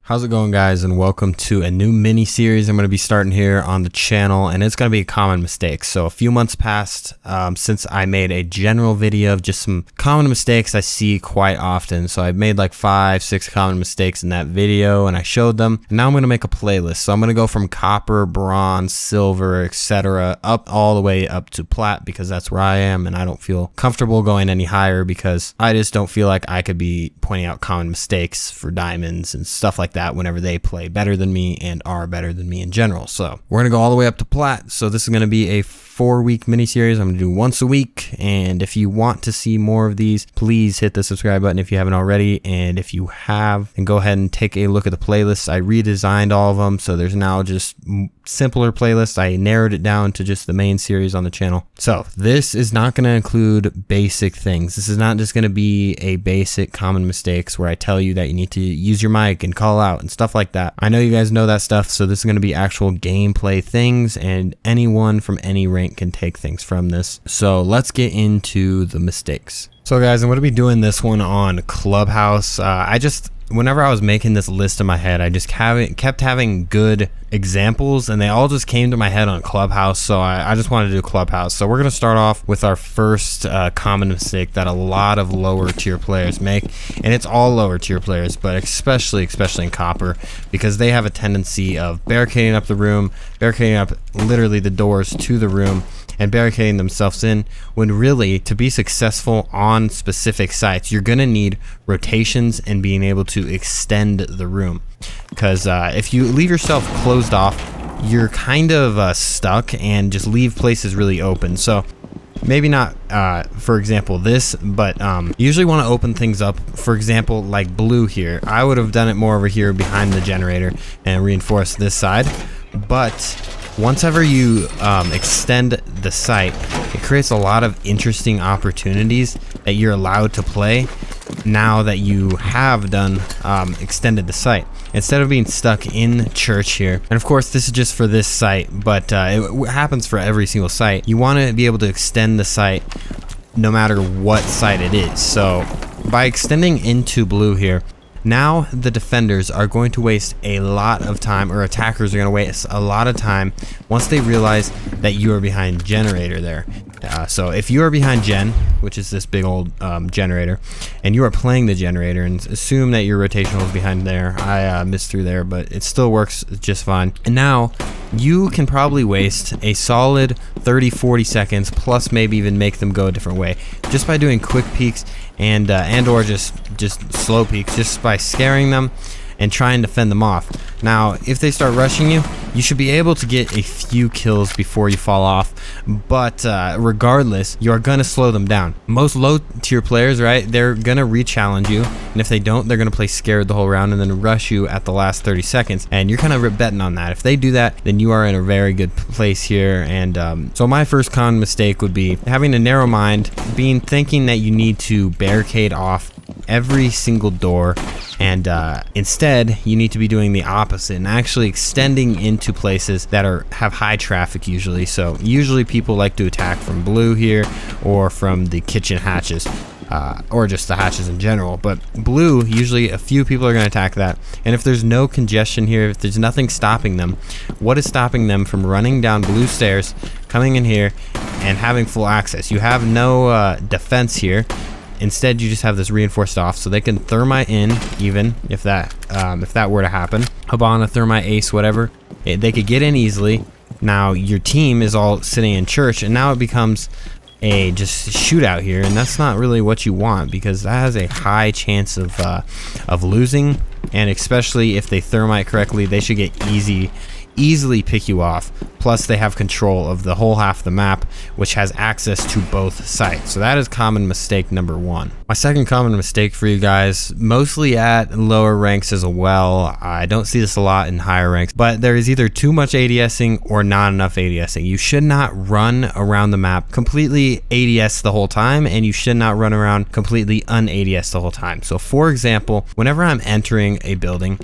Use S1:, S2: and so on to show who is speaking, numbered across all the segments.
S1: How's it going, guys, and welcome to a new mini series I'm going to be starting here on the channel, and it's going to be common mistakes. So a few months passed since I made a general video of just some common mistakes I see quite often. So I've made like 5-6 common mistakes in that video and I showed them, and now I'm going to make a playlist. So I'm going to go from copper, bronze, silver, etc. up all the way up to plat, because that's where I am, and I don't feel comfortable going any higher because I just don't feel like I could be pointing out common mistakes for diamonds and stuff like that whenever they play better than me and are better than me in general. So we're gonna go all the way up to plat. So this is gonna be a 4-week mini series. I'm gonna do once a week, and if you want to see more of these, please hit the subscribe button if you haven't already, and if you have, then go ahead and take a look at the playlist. I redesigned all of them, so there's now just simpler playlist. I narrowed it down to just the main series on the channel. So this is not going to include basic things. This is not just going to be a basic common mistakes where I tell you that you need to use your mic and call out and stuff like that. I know you guys know that stuff, so this is going to be actual gameplay things, and anyone from any rank can take things from this. So let's get into the mistakes. So guys, I'm going to be doing this one on Clubhouse. Whenever I was making this list in my head, I just kept having good examples, and they all just came to my head on Clubhouse, so I just wanted to do Clubhouse. So we're going to start off with our first common mistake that a lot of lower tier players make, and it's all lower tier players, but especially in copper, because they have a tendency of barricading up the room, barricading up literally the doors to the room, and barricading themselves in, when really, to be successful on specific sites, you're gonna need rotations and being able to extend the room. Because if you leave yourself closed off, you're kind of stuck and just leave places really open. So maybe not, for example, this, but you usually want to open things up. For example, like blue here, I would have done it more over here behind the generator and reinforced this side. But once ever you extend the site, it creates a lot of interesting opportunities that you're allowed to play now that you have done extended the site, instead of being stuck in church here. And of course, this is just for this site, but it happens for every single site. You want to be able to extend the site no matter what site it is. So by extending into blue here, now the defenders are going to waste a lot of time, or attackers are going to waste a lot of time once they realize that you are behind generator there. So if you are behind gen, which is this big old generator, and you are playing the generator, and assume that your rotational is behind there. I missed through there, but it still works just fine. And now you can probably waste a solid 30-40 seconds, plus maybe even make them go a different way, just by doing quick peeks and or just slow peeks, just by scaring them and trying to fend them off. Now, if they start rushing you, you should be able to get a few kills before you fall off, but regardless, you are going to slow them down. Most low tier players, right, they're going to re-challenge you, and if they don't, they're going to play scared the whole round and then rush you at the last 30 seconds, and you're kind of betting on that. If they do that, then you are in a very good place here. And so my first common mistake would be having a narrow mind, thinking that you need to barricade off every single door, and instead you need to be doing the opposite and actually extending into places that have high traffic usually. So usually people like to attack from blue here, or from the kitchen hatches, or just the hatches in general. But blue, usually a few people are going to attack that, and if there's no congestion here, if there's nothing stopping them, what is stopping them from running down blue stairs, coming in here and having full access? You have no defense here. Instead, you just have this reinforced off, so they can thermite in, even if that were to happen. Habana, thermite, ace, whatever, they could get in easily. Now your team is all sitting in church, and now it becomes a just shootout here, and that's not really what you want, because that has a high chance of losing. And especially if they thermite correctly, they should get easily pick you off. Plus they have control of the whole half of the map, which has access to both sites. So that is common mistake number 1. My second common mistake for you guys, mostly at lower ranks as well, I don't see this a lot in higher ranks, but there is either too much ADSing or not enough ADSing. You should not run around the map completely ADS the whole time, and you should not run around completely un-ADS the whole time. So for example, whenever I'm entering a building,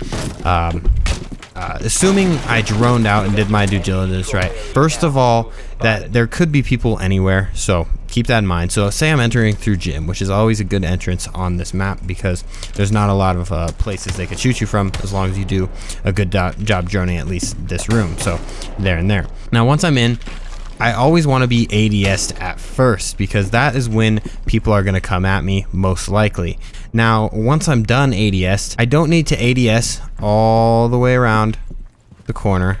S1: assuming I droned out and did my due diligence right, first of all, that there could be people anywhere, so keep that in mind. So say I'm entering through gym, which is always a good entrance on this map because there's not a lot of places they could shoot you from as long as you do a good job joining at least this room. So there and there. Now once I'm in, I always want to be ADS'd at first because that is when people are going to come at me most likely. Now once I'm done ADS'd, I don't need to ADS all the way around the corner,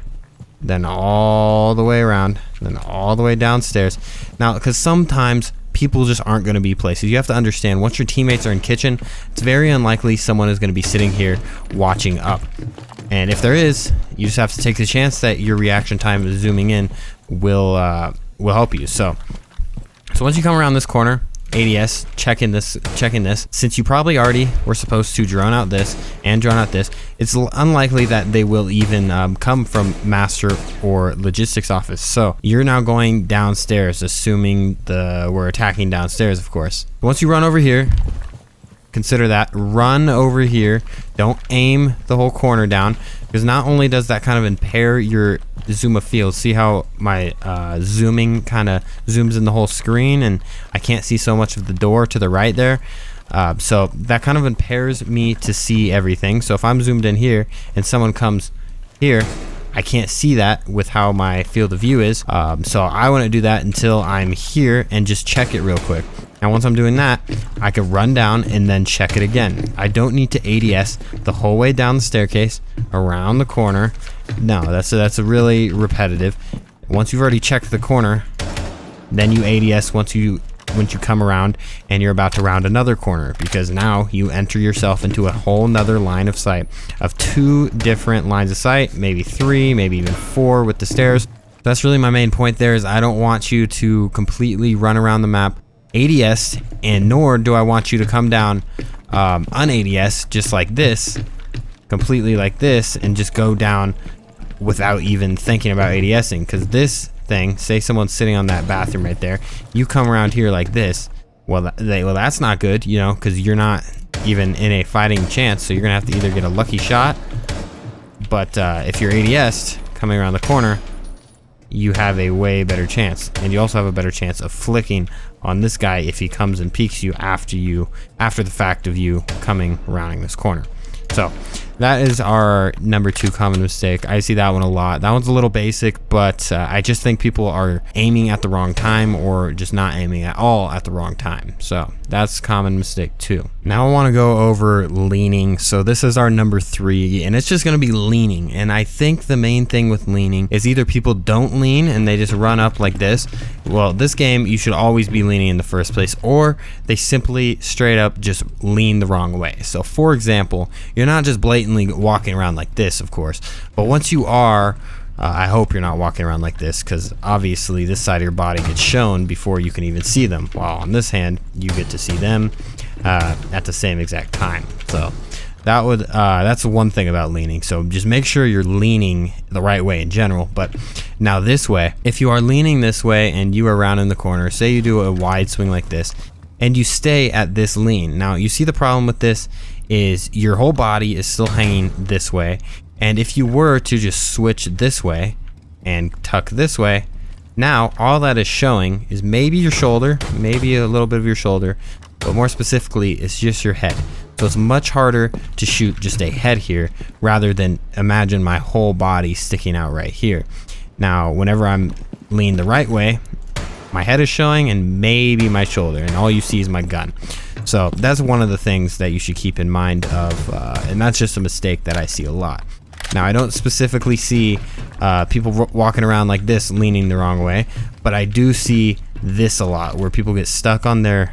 S1: then all the way around, then all the way downstairs. Now because sometimes people just aren't going to be places. You have to understand, once your teammates are in kitchen, it's very unlikely someone is going to be sitting here watching up. And if there is, you just have to take the chance that your reaction time is zooming in will help you. So once you come around this corner, ADS, checking this. Since you probably already were supposed to drone out this and drone out this, it's unlikely that they will even come from master or logistics office. So you're now going downstairs, assuming we're attacking downstairs, of course. Once you run over here, consider that. Run over here. Don't aim the whole corner down, because not only does that kind of impair your zoom of field. See how my zooming kind of zooms in the whole screen, and I can't see so much of the door to the right there. So that kind of impairs me to see everything. So if I'm zoomed in here and someone comes here, I can't see that with how my field of view is. So I want to do that until I'm here and just check it real quick. Now once I'm doing that, I can run down and then check it again. I don't need to ADS the whole way down the staircase, around the corner. No, that's a really repetitive. Once you've already checked the corner, then you ADS once you come around and you're about to round another corner, because now you enter yourself into a whole nother line of sight of 2 different lines of sight, maybe 3, maybe even 4 with the stairs. That's really my main point there, is I don't want you to completely run around the map ADS, and nor do I want you to come down un-ADS just like this, completely like this, and just go down without even thinking about ADSing. Because this thing, say someone's sitting on that bathroom right there, you come around here like this, well that's not good, you know, because you're not even in a fighting chance. So you're gonna have to either get a lucky shot, but if you're ADS'd coming around the corner, you have a way better chance, and you also have a better chance of flicking on this guy if he comes and peeks you after the fact of you coming rounding this corner. So that is our number 2 common mistake. I see that one a lot. That one's a little basic, but I just think people are aiming at the wrong time, or just not aiming at all at the wrong time. So that's common mistake 2. Now I want to go over leaning. So this is our number 3, and it's just going to be leaning. And I think the main thing with leaning is either people don't lean and they just run up like this. Well, this game you should always be leaning in the first place, or they simply straight up just lean the wrong way. So for example, you're not just blatantly walking around like this, of course, but once you are, I hope you're not walking around like this, because obviously this side of your body gets shown before you can even see them, while on this hand you get to see them at the same exact time. So that's one thing about leaning. So just make sure you're leaning the right way in general. But now this way, if you are leaning this way and you are rounding the corner, say you do a wide swing like this and you stay at this lean. Now you see the problem with this is your whole body is still hanging this way, and if you were to just switch this way and tuck this way, now all that is showing is maybe your shoulder, maybe a little bit of your shoulder, but more specifically it's just your head. So it's much harder to shoot just a head here rather than imagine my whole body sticking out right here. Now whenever I'm leaned the right way, my head is showing and maybe my shoulder, and all you see is my gun. So that's one of the things that you should keep in mind of, and that's just a mistake that I see a lot. Now I don't specifically see people walking around like this leaning the wrong way, but I do see this a lot, where people get stuck on their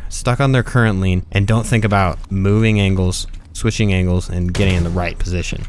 S1: current lean and don't think about moving angles, switching angles, and getting in the right position.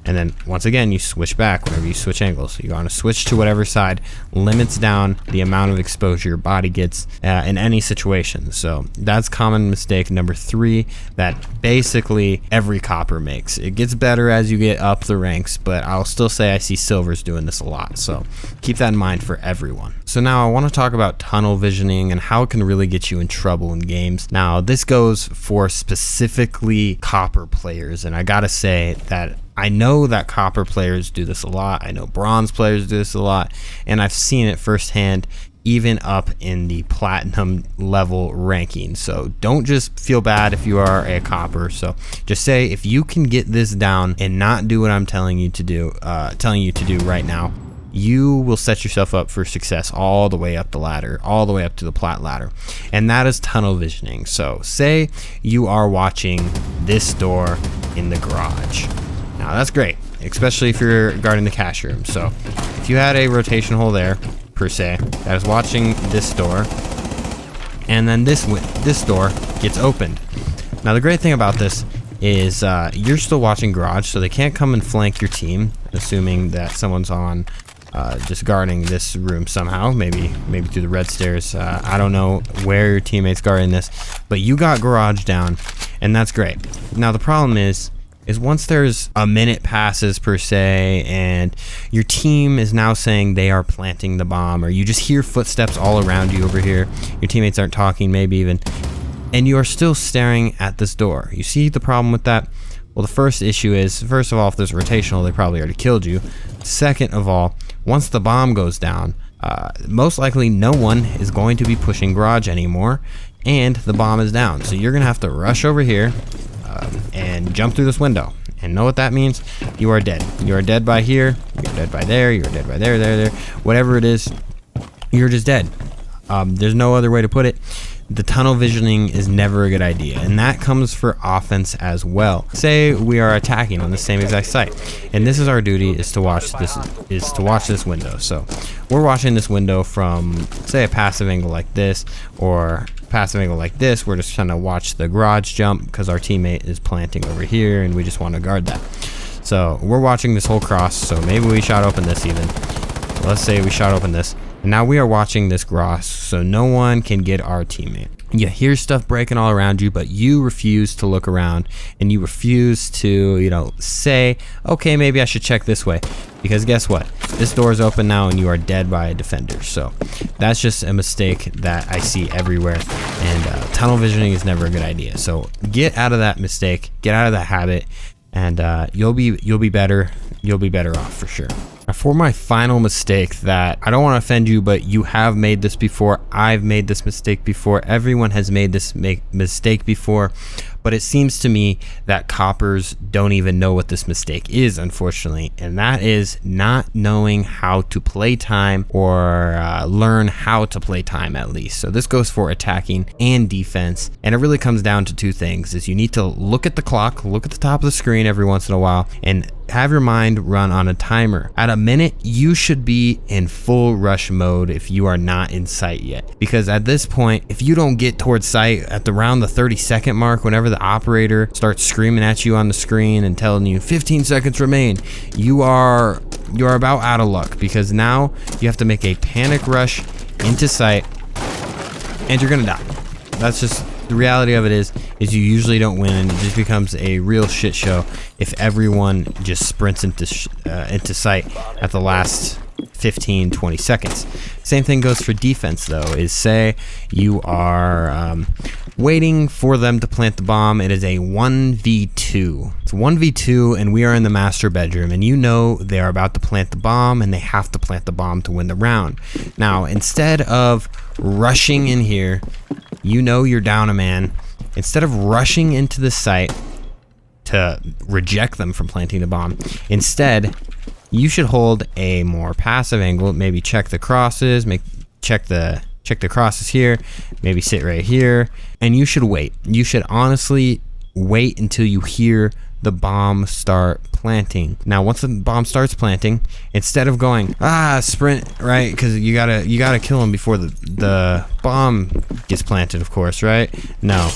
S1: And then once again, you switch back whenever you switch angles. You want to switch to whatever side limits down the amount of exposure your body gets in any situation. So that's common mistake number 3 that basically every copper makes. It gets better as you get up the ranks, but I'll still say I see silvers doing this a lot. So keep that in mind for everyone. So now I want to talk about tunnel visioning and how it can really get you in trouble in games. Now this goes for specifically copper players, and I gotta say that I know that copper players do this a lot. I know bronze players do this a lot, and I've seen it firsthand even up in the platinum level ranking. So don't just feel bad if you are a copper. So just say, if you can get this down and not do what I'm telling you to do right now, you will set yourself up for success all the way up the ladder, all the way up to the plat ladder. And that is tunnel visioning. So say you are watching this door in the garage. Now that's great, especially if you're guarding the cash room. So if you had a rotation hole there, per se, that is watching this door, and then this door gets opened. Now the great thing about this is you're still watching garage, so they can't come and flank your team, assuming that someone's on just guarding this room somehow, maybe through the red stairs. I don't know where your teammate's guarding this, but you got garage down, and that's great. Now the problem is once there's a minute passes per se, and your team is now saying they are planting the bomb, or you just hear footsteps all around you over here, your teammates aren't talking maybe even, and you are still staring at this door. You see the problem with that? Well, the first issue is, first of all, if there's rotational, they probably already killed you. Second of all, once the bomb goes down, most likely no one is going to be pushing garage anymore, and the bomb is down. So you're gonna have to rush over here and jump through this window. And know what that means? You are dead. You are dead by here, you're dead by there, you're dead by there. Whatever it is, you're just dead. There's no other way to put it. The tunnel visioning is never a good idea, and that comes for offense as well. Say we are attacking on the same exact site, and this is our duty, is to watch this window. So we're watching this window from, say, a passive angle like this, or passive angle like this. We're just trying to watch the garage jump because our teammate is planting over here, and we just want to guard that. So we're watching this whole cross. So maybe we shot open this even. Let's say we shot open this. And now we are watching this cross, so no one can get our teammate. You hear stuff breaking all around you, but you refuse to look around, and you refuse to, say, okay, maybe I should check this way. Because guess what? This door is open now, and you are dead by a defender. So that's just a mistake that I see everywhere, and tunnel visioning is never a good idea. So get out of that mistake, get out of that habit, and you'll be better. You'll be better off for sure. For my final mistake, that I don't want to offend you, but you have made this before. I've made this mistake before. Everyone has made this mistake before, but it seems to me that coppers don't even know what this mistake is, unfortunately, and that is not knowing how to play time, or learn how to play time at least. So this goes for attacking and defense, and it really comes down to two things: is you need to look at the clock, look at the top of the screen every once in a while, and have your mind run on a timer. At a minute, you should be in full rush mode if you are not in sight yet. Because at this point, if you don't get towards sight at around the 30-second mark, whenever the operator starts screaming at you on the screen and telling you 15 seconds remain, you are about out of luck, because now you have to make a panic rush into sight, and you're gonna die. That's just the reality of it. Is you usually don't win, and it just becomes a real shit show if everyone just sprints into sight at the last 15-20 seconds. Same thing goes for defense though. Is say you are waiting for them to plant the bomb. It is a 1v2. It's 1v2, and we are in the master bedroom, and you know they are about to plant the bomb, and they have to plant the bomb to win the round. Now, instead of rushing in here, you know you're down a man. Instead of rushing into the site to reject them from planting the bomb, instead you should hold a more passive angle. Maybe check the crosses, check the crosses here, maybe sit right here, and you should wait. You should honestly wait until you hear the bomb start planting. Now, once the bomb starts planting, instead of going sprint, right, because you gotta kill him before the bomb gets planted, of course, right? No,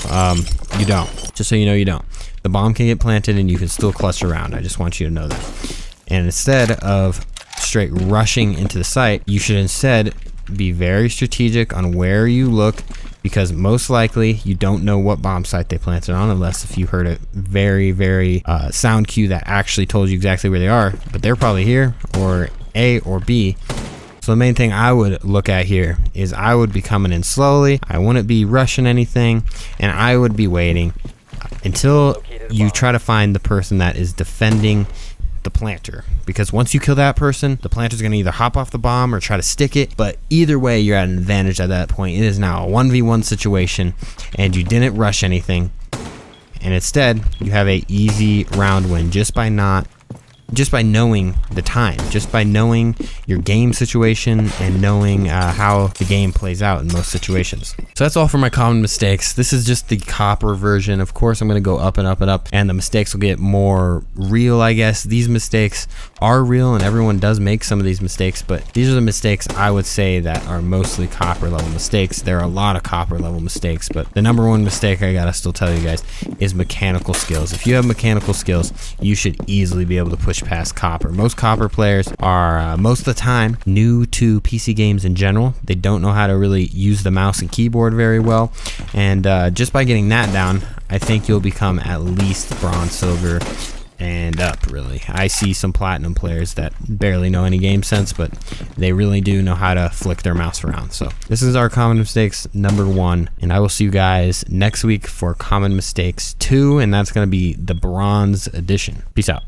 S1: you don't. Just so you know, you don't. The bomb can get planted, and you can still clutch around. I just want you to know that. And instead of straight rushing into the site, you should instead be very strategic on where you look, because most likely you don't know what bomb site they planted on, unless if you heard a very, very sound cue that actually told you exactly where they are. But they're probably here, or A or B. So the main thing I would look at here is I would be coming in slowly. I wouldn't be rushing anything, and I would be waiting until you try to find the person that is defending the planter, because once you kill that person, the planter's going to either hop off the bomb or try to stick it, but either way you're at an advantage at that point. It is now a 1v1 situation and you didn't rush anything, and instead you have a easy round win just by knowing the time, just by knowing your game situation and knowing how the game plays out in most situations. So that's all for my common mistakes. This is just the copper version. Of course, I'm going to go up and up and up, and the mistakes will get more real, I guess. These mistakes are real, and everyone does make some of these mistakes, but these are the mistakes I would say that are mostly copper level mistakes. There are a lot of copper level mistakes, but the number one mistake I gotta still tell you guys is mechanical skills. If you have mechanical skills, you should easily be able to push past copper. Most copper players are most of the time new to PC games in general. They don't know how to really use the mouse and keyboard very well, and just by getting that down, I think you'll become at least bronze, silver, and up. Really, I see some platinum players that barely know any game sense, but they really do know how to flick their mouse around. So this is our common mistakes number 1, and I will see you guys next week for common mistakes 2, and that's going to be the bronze edition. Peace out.